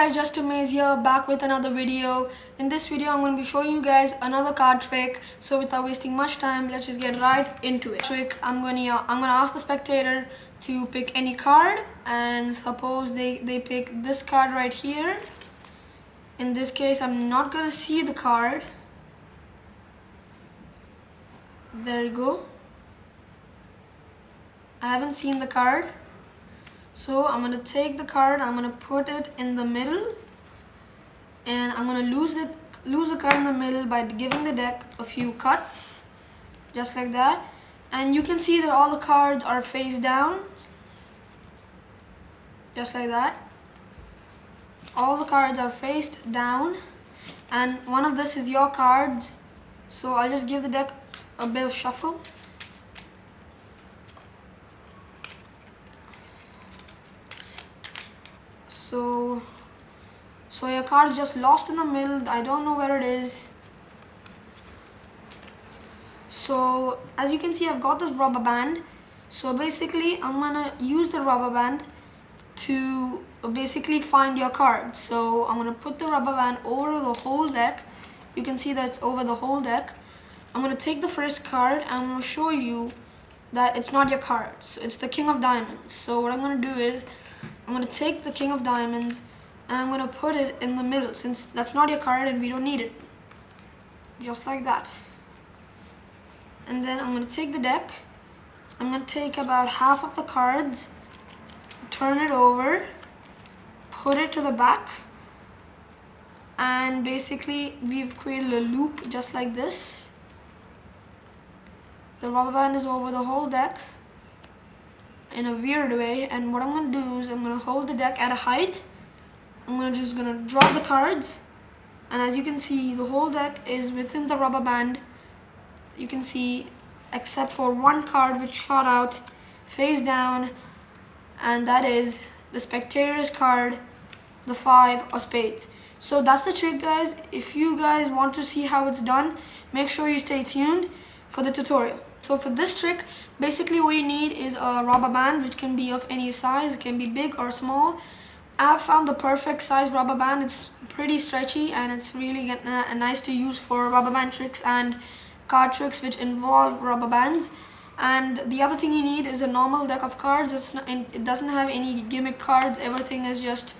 guys, Just Amaze here, back with another video. In this video, I'm going to be showing you guys another card trick. So without wasting much time, let's just get right into it. Trick, I'm gonna ask the spectator to pick any card, and suppose they pick this card right here. In this case, I'm not gonna see the card. There you go. I haven't seen the card. So I'm gonna take the card, I'm gonna put it in the middle, and I'm gonna lose the card in the middle by giving the deck a few cuts, just like that. And you can see that all the cards are face down, just like that. All the cards are faced down, and one of this is your cards. So I'll just give the deck a bit of shuffle. So your card is just lost in the middle. I don't know where it is. So as you can see, I've got this rubber band. So basically, I'm gonna use the rubber band to basically find your card. So I'm gonna put the rubber band over the whole deck. You can see that it's over the whole deck. I'm gonna take the first card and I'm gonna show you that it's not your card. So it's the King of Diamonds. So what I'm gonna do is, I'm gonna take the King of Diamonds and I'm gonna put it in the middle, since that's not your card and we don't need it. Just like that. And then I'm gonna take the deck. I'm gonna take about half of the cards, turn it over, put it to the back, and basically we've created a loop just like this. The rubber band is over the whole deck in a weird way, and what I'm gonna do is I'm gonna hold the deck at a height. I'm just gonna drop the cards, and as you can see, the whole deck is within the rubber band. You can see, except for one card which shot out face down, and that is the spectator's card, the 5 of spades. So that's the trick, guys. If you guys want to see how it's done, make sure you stay tuned for the tutorial. So for this trick, basically what you need is a rubber band, which can be of any size. It can be big or small. I've found the perfect size rubber band. It's pretty stretchy and it's really nice to use for rubber band tricks and card tricks which involve rubber bands. And the other thing you need is a normal deck of cards. It doesn't have any gimmick cards. Everything is just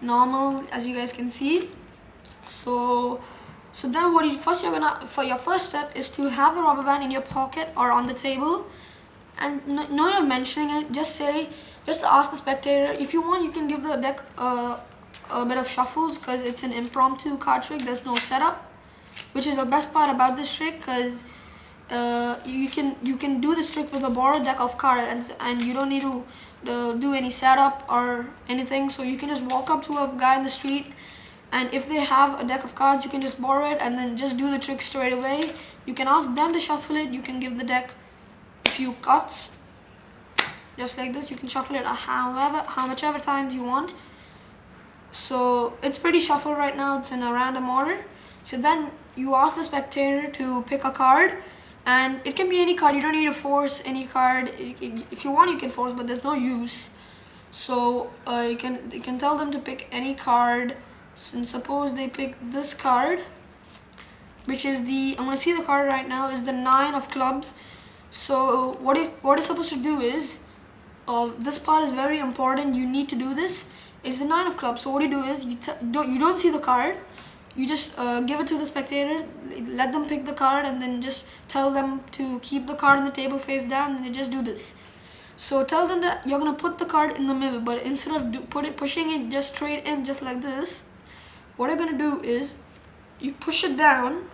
normal, as you guys can see. So then for your first step is to have the rubber band in your pocket or on the table, and no you're mentioning it, just ask the spectator. If you want, you can give the deck a bit of shuffles, because it's an impromptu card trick. There's no setup, which is the best part about this trick, because you can do this trick with a borrowed deck of cards, and you don't need to do any setup or anything. So you can just walk up to a guy in the street, and if they have a deck of cards, you can just borrow it and then just do the trick straight away. You can ask them to shuffle it. You can give the deck a few cuts, just like this. You can shuffle it whichever times you want. So it's pretty shuffled right now. It's in a random order. So then you ask the spectator to pick a card, and it can be any card. You don't need to force any card. If you want, you can force, but there's no use. So you can tell them to pick any card. And suppose they pick this card, which is I'm gonna see the card right now, is the 9 of clubs. So what it's supposed to do is, this part is very important. You need to do this. Is the 9 of clubs. So what you do is, you don't see the card. You just give it to the spectator, let them pick the card, and then just tell them to keep the card on the table face down, and you just do this. So tell them that you're gonna put the card in the middle, but instead of pushing it just straight in, just like this, what you're gonna do is you push it down,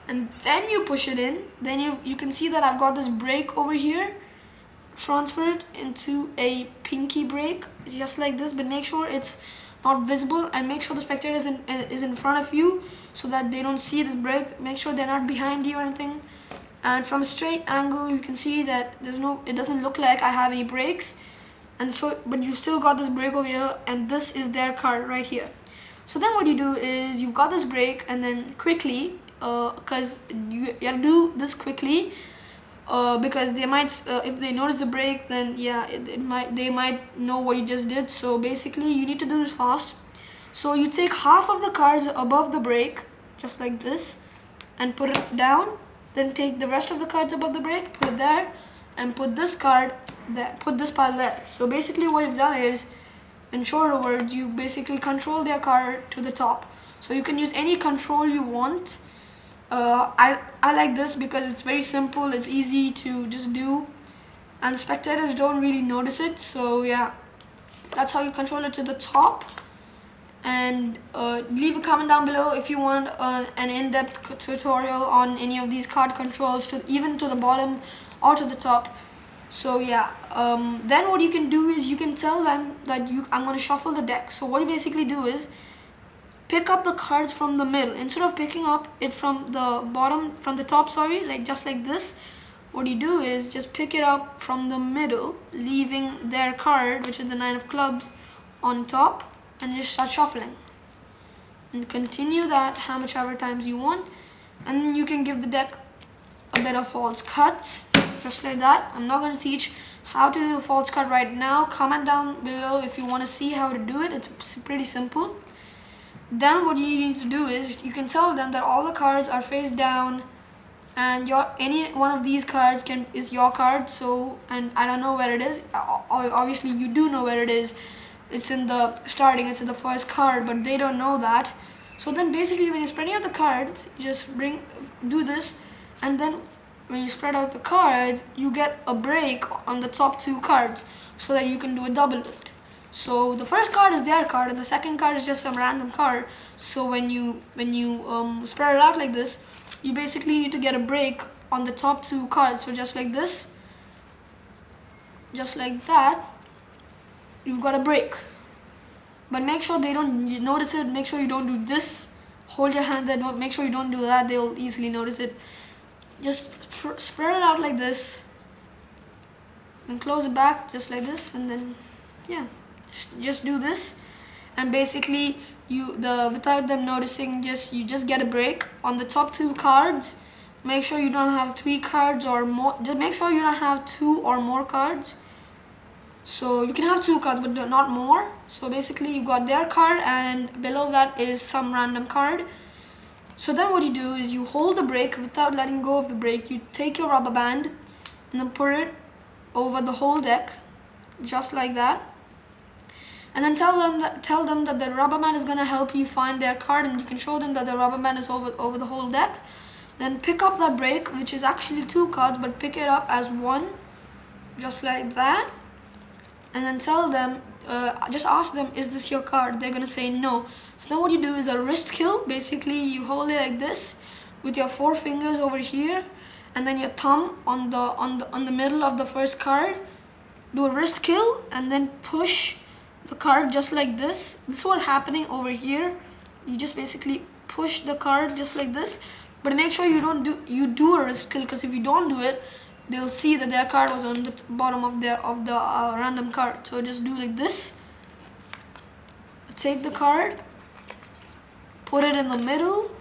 and then you push it in. Then you can see that I've got this break over here. Transfer it into a pinky break, just like this, but make sure it's not visible, and make sure the spectator is in front of you, so that they don't see this break. Make sure they're not behind you or anything. And from a straight angle, you can see that it doesn't look like I have any breaks, and so, but you still got this break over here, and this is their card right here. So then what you do is, you've got this break, and then quickly, because you have to do this quickly, because they might, if they notice the break, then yeah, they might know what you just did. So basically, you need to do this fast. So you take half of the cards above the break, just like this, and put it down. Then take the rest of the cards above the break, put it there, and put this card there, put this pile there. So basically what you've done is, in shorter words, you basically control their card to the top. So you can use any control you want. I like this because it's very simple, it's easy to just do, and spectators don't really notice it. So yeah, that's how you control it to the top. And leave a comment down below if you want an in-depth tutorial on any of these card controls, even to the bottom or to the top. So yeah, then what you can do is you can tell them that I'm going to shuffle the deck. So what you basically do is pick up the cards from the middle. Instead of picking up it from the bottom, from the top, sorry, like just like this, what you do is just pick it up from the middle, leaving their card, which is the 9 of clubs, on top, and just start shuffling. And continue that how much ever times you want. And then you can give the deck a bit of false cuts, just like that. I'm not going to teach how to do the false cut right now. Comment down below if you want to see how to do it. It's pretty simple. Then what you need to do is you can tell them that all the cards are face down, and any one of these cards is your card. So, and I don't know where it is. Obviously you do know where it is. It's in the starting, it's in the first card, but they don't know that. So then basically when you're spreading out the cards, you just do this, and then when you spread out the cards, you get a break on the top 2 cards so that you can do a double lift. So the first card is their card and the second card is just some random card. So when you spread it out like this, you basically need to get a break on the top 2 cards. So just like this, just like that, you've got a break. But make sure they don't notice it. Make sure you don't do this. Hold your hand there. Make sure you don't do that. They'll easily notice it. Just spread it out like this. Then close it back just like this. And then, yeah, just do this. And basically, without them noticing, you just get a break on the top 2 cards. Make sure you don't have 3 cards or more. Just make sure you don't have 2 or more cards. So you can have 2 cards, but not more. So basically you got their card and below that is some random card. So then what you do is you hold the break without letting go of the break. You take your rubber band and then put it over the whole deck, just like that. And then tell them that the rubber band is going to help you find their card, and you can show them that the rubber band is over the whole deck. Then pick up that break, which is actually 2 cards, but pick it up as 1, just like that. And then tell them, just ask them, is this your card? They're gonna say no. So then what you do is a wrist kill. Basically you hold it like this with your 4 fingers over here, and then your thumb on the middle of the first card. Do a wrist kill and then push the card just like this. This is what's happening over here. You just basically push the card just like this. But make sure you do a wrist kill, because if you don't do it, they'll see that their card was on the bottom of the random card. So just do like this. Take the card, put it in the middle,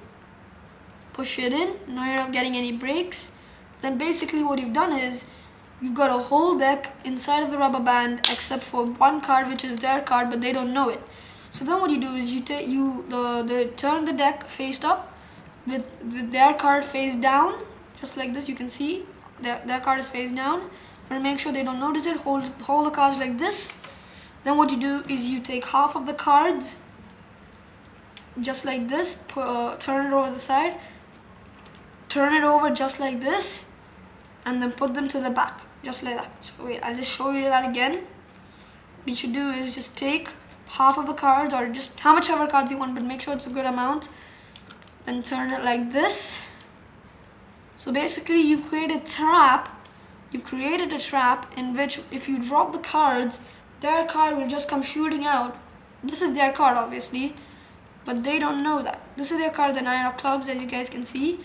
push it in. Now you're not getting any breaks. Then basically what you've done is you've got a whole deck inside of the rubber band except for 1 card, which is their card, but they don't know it. So then what you do is you turn the deck face up with their card face down, just like this. You can see their card is face down, but make sure they don't notice it. Hold the cards like this. Then what you do is you take half of the cards, just like this, turn it over the side, turn it over just like this, and then put them to the back, just like that. So wait, I'll just show you that again. What you should do is just take half of the cards, or just how much ever cards you want, but make sure it's a good amount. Then turn it like this. So basically you've created a trap in which if you drop the cards, their card will just come shooting out. This is their card obviously, but they don't know that. This is their card, the 9 of clubs, as you guys can see.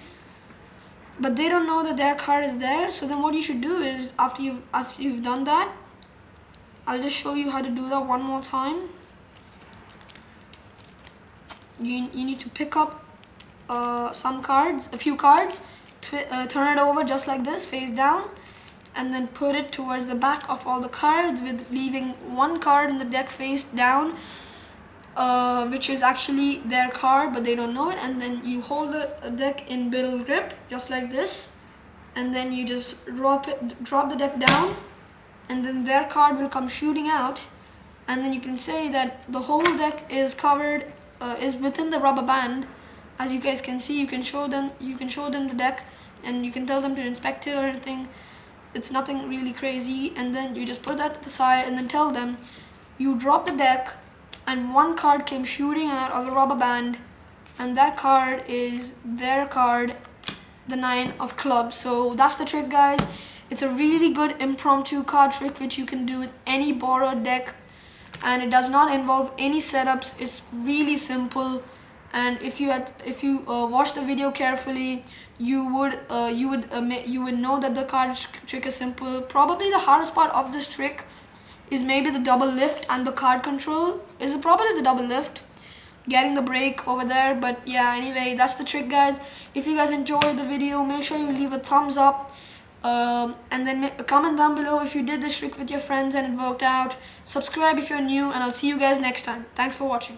But they don't know that their card is there. So then what you should do is, after you've done that, I'll just show you how to do that one more time. You need to pick up a few cards, turn it over just like this, face down, and then put it towards the back of all the cards, with leaving 1 card in the deck face down. which is actually their card, but they don't know it. And then you hold the deck in middle grip, just like this, and then you just drop the deck down, and then their card will come shooting out. And then you can say that the whole deck is covered, is within the rubber band. As you guys can see, you can show them the deck, and you can tell them to inspect it or anything. It's nothing really crazy. And then you just put that to the side, and then tell them you drop the deck, and one card came shooting out of the rubber band, and that card is their card, the 9 of clubs. So that's the trick, guys. It's a really good impromptu card trick which you can do with any borrowed deck, and it does not involve any setups. It's really simple, and if you watch the video carefully, you would know that the card trick is simple. Probably the hardest part of this trick is maybe the double lift, and the card control is probably the double lift, getting the break over there. But yeah, anyway, that's the trick, guys. If you guys enjoyed the video, make sure you leave a thumbs up, and then comment down below if you did this trick with your friends and it worked out. Subscribe if you're new, and I'll see you guys next time. Thanks for watching.